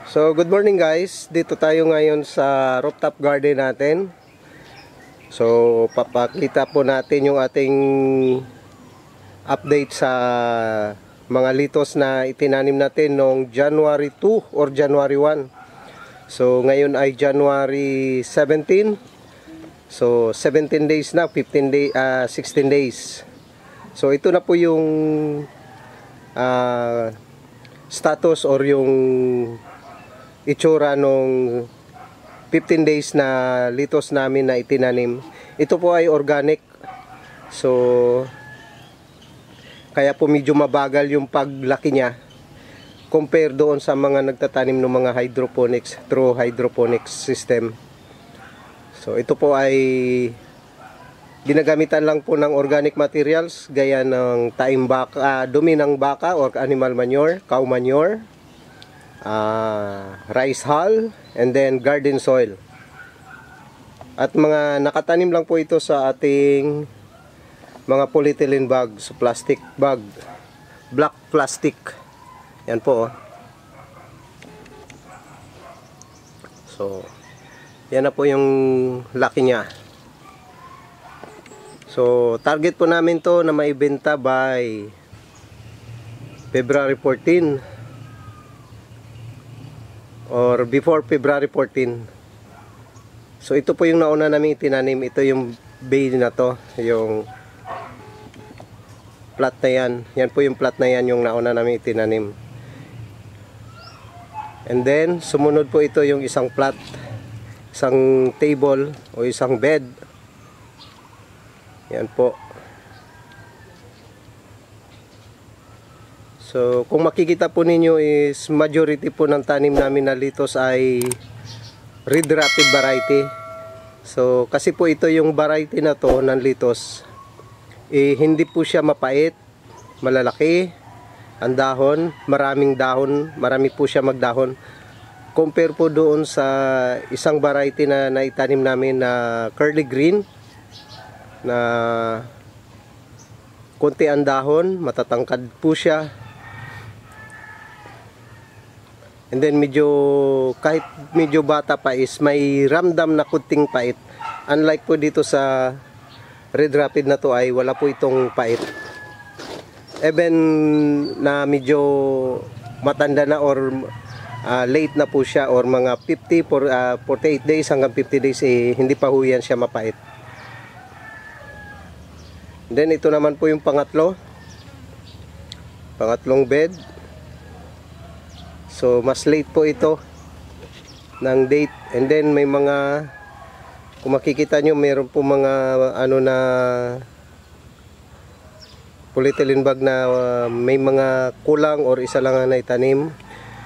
So, good morning guys. Dito tayo ngayon sa rooftop garden natin. So, papakita po natin yung ating update sa mga litos na itinanim natin noong January 2 or January 1. So, ngayon ay January 17. So, 17 days na, 16 days. So, ito na po yung status or yung itsura nung 15 days na litos namin na itinanim. Ito po ay organic. So, kaya po medyo mabagal yung paglaki niya compare doon sa mga nagtatanim ng mga hydroponics, true hydroponics system. So, ito po ay ginagamitan lang po ng organic materials gaya ng taim baka, dumi ng baka or animal manure, cow manure, rice hull, and then garden soil. At mga nakatanim lang po ito sa ating mga polyethylene bags, plastic bag, black plastic. Yan po. So, yan na po yung laki niya. So, target po namin to na maibenta by February 14 or before February 14. So, ito po yung nauna namin itinanim. Ito yung bay na to, yung plat na yan. Yan po yung plat na yan yung nauna namin itinanim. And then, sumunod po ito yung isang plat, isang table o isang bed. Yan po. So, kung makikita po ninyo is majority po ng tanim namin na litos ay Red Rapid variety. So, kasi po ito yung variety na to ng litos, hindi po siya mapait, malalaki, ang dahon, marami po siya magdahon. Compare po doon sa isang variety na naitanim namin na curly green, na konti ang dahon, matatangkad po siya. And then kahit medyo bata pa is may ramdam na kunting pait. Unlike po dito sa Red Rapid na to ay wala po itong pait. Even na medyo matanda na or late na po siya or mga 48 days hanggang 50 days hindi pa ho yan siya mapait. Then ito naman po yung pangatlong bed. So, mas late po ito ng date. And then, may mga, kung makikita nyo, mayroon po mga, na polyethylene bag na may mga kulang or isa lang ang naitanim.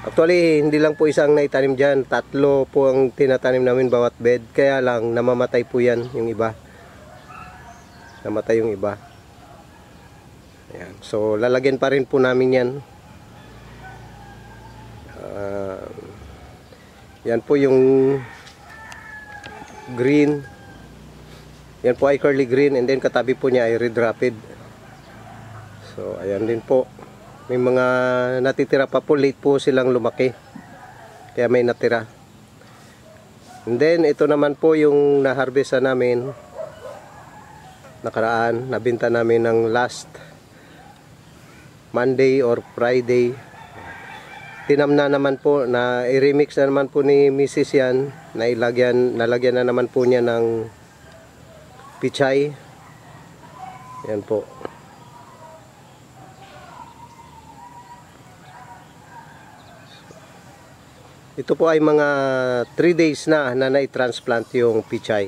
Actually, hindi lang po isang naitanim dyan. 3 po ang tinatanim namin bawat bed. Kaya lang, namamatay po yan, yung iba. Namatay yung iba. Ayan. So, lalagyan pa rin po namin yan. Yan po yung green. Yan po ay curly green, and then katabi po niya ay Red Rapid. So, ayan din po. May mga natitira pa po, late po silang lumaki. Kaya may natira. And then, ito naman po yung na-harvesta namin nakaraan. Nabinta namin ng last Monday or Friday. Tinamna naman po, na i-remix na naman po ni Mrs. yan, nalagyan na naman po niya ng pichay. Yan po. Ito po ay mga 3 days na na-transplant yung pichay.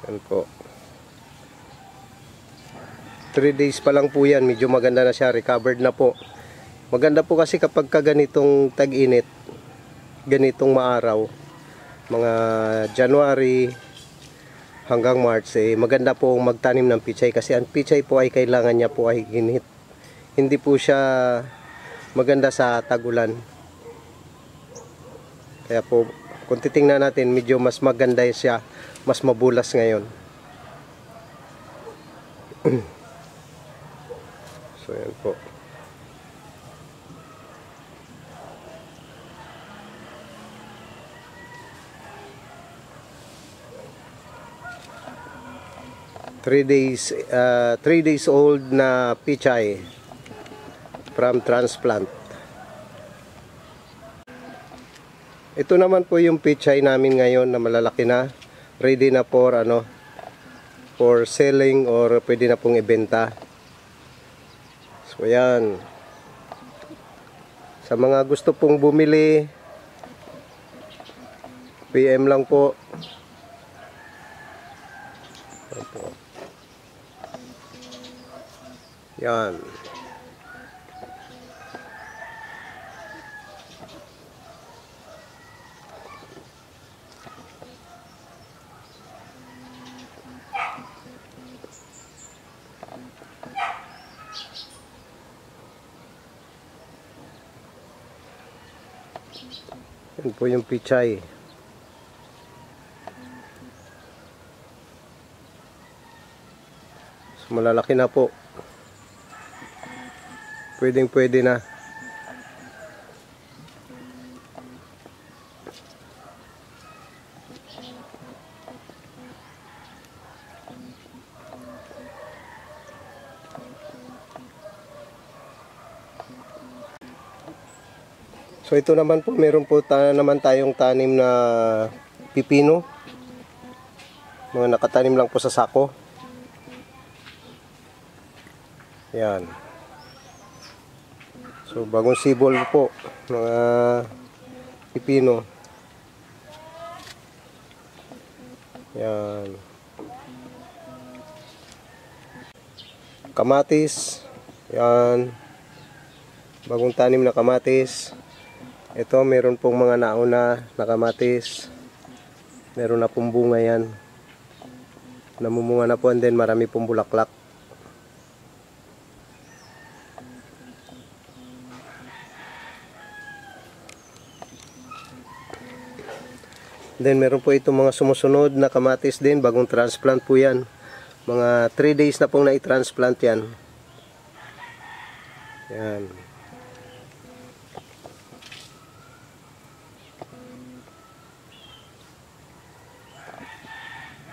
Yan po. 3 days pa lang po yan, medyo maganda na siya, recovered na po. Maganda po kasi kapag ganitong tag-init, ganitong maaraw, mga January hanggang March, maganda po magtanim ng pichay kasi ang pichay po ay kailangan niya po ay init. Hindi po siya maganda sa tagulan. Kaya po, kung titingnan natin, medyo mas maganda siya, mas mabulas ngayon. So yan po. Three days old na pichay from transplant. Ito naman po yung pichay namin ngayon na malalaki na, ready na for for selling or pwede na pong ibenta. So yan, sa mga gusto pong bumili, PM lang po. Yan. Yan po yung pichay. So, malalaki na po. Pwede na. So ito naman po, meron po naman tayong tanim na pipino. Mga nakatanim lang po sa sako. Yan. So bagong sibol po, mga pipino. Yan. Kamatis. Yan. Bagong tanim na kamatis. Ito, meron pong mga nauna na kamatis. Meron na pong bunga yan. Namumunga na po, and then marami pong bulaklak. Then meron po itong mga sumusunod na kamatis din, bagong transplant po yan. Mga 3 days na pong na-transplant yan. Yan.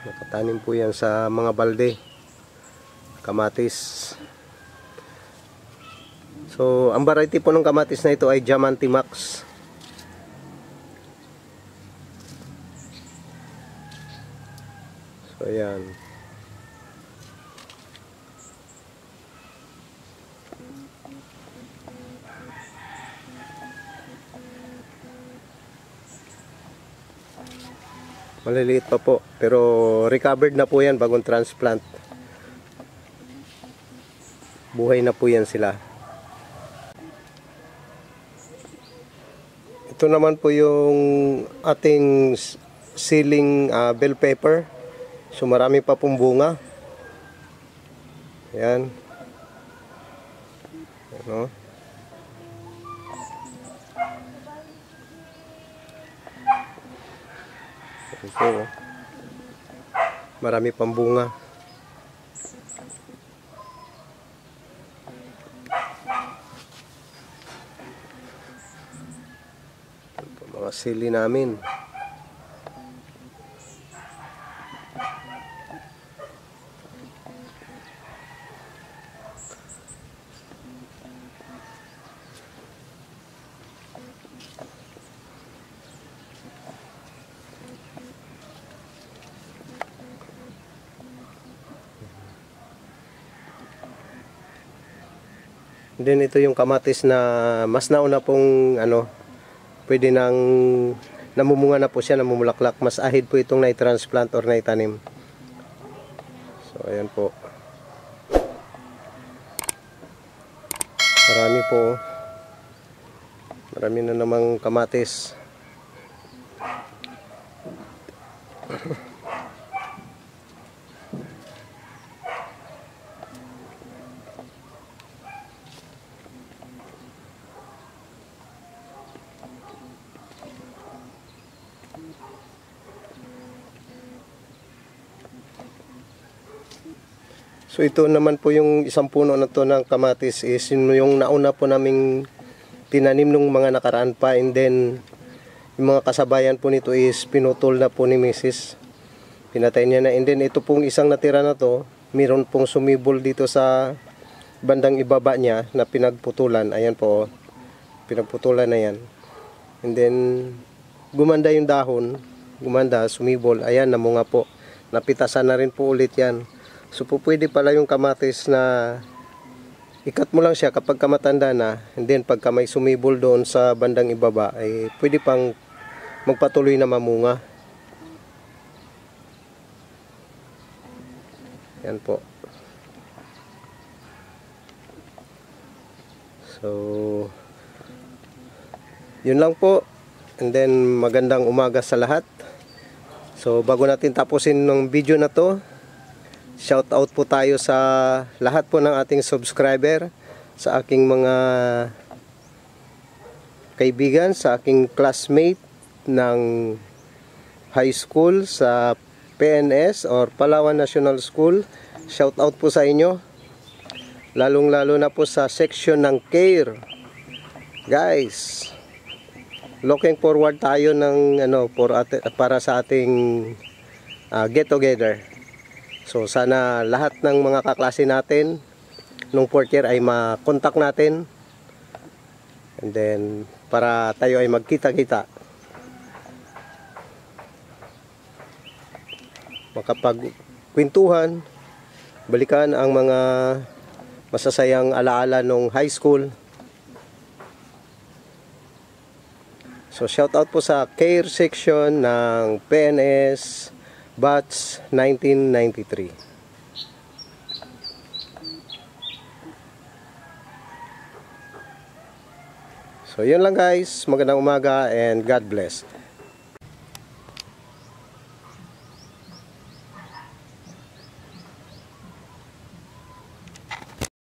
Nakatanim po yan sa mga balde. Kamatis. So, ang variety po ng kamatis na ito ay Diamante Max. So, ayan. Maliliit pa po, pero recovered na po yan, bagong transplant. Buhay na po yan sila. Ito naman po yung ating ceiling bell pepper. So marami pa pong bunga. Ayan. Ano? Ayan po. Marami pang bunga. Ito, mga sili namin. Then ito yung kamatis na mas nauna pong pwede nang namumunga na po siya, namumulaklak. Mas ahid po itong na-transplant or na-itanim. So ayan po. Marami po. Marami na namang kamatis. So ito naman po yung isang puno na to ng kamatis is yung nauna po naming tinanim nung mga nakaraan pa, and then yung mga kasabayan po nito is pinutol na po ni Mrs. Pinatay niya na, and then ito pong isang natira na to, meron pong sumibol dito sa bandang ibaba niya na pinagputulan. Ayan po, pinagputulan na yan. And then gumanda yung dahon, gumanda, sumibol, ayan, namunga po. Napitasan na rin po ulit yan. So po pwede pala yung kamatis na ikat mo lang siya kapag kamatanda na, and then pagka may sumibol doon sa bandang ibaba ay pwede pang magpatuloy na mamunga. Yan po. So yun lang po, and then magandang umaga sa lahat. So bago natin tapusin ng video na to, shout out po tayo sa lahat po ng ating subscriber, sa aking mga kaibigan, sa aking classmate ng high school sa PNS or Palawan National School. Shout out po sa inyo, lalong lalo na po sa section ng care. Guys, looking forward tayo ng para sa ating get together. So sana lahat ng mga kaklase natin nung 4th year ay ma-contact natin, and then para tayo ay magkita-kita, makapagkwentuhan, balikan ang mga masasayang alaala nung high school. So shout out po sa care section ng PNS Batch 1993. So yun lang guys, magandang umaga and God bless.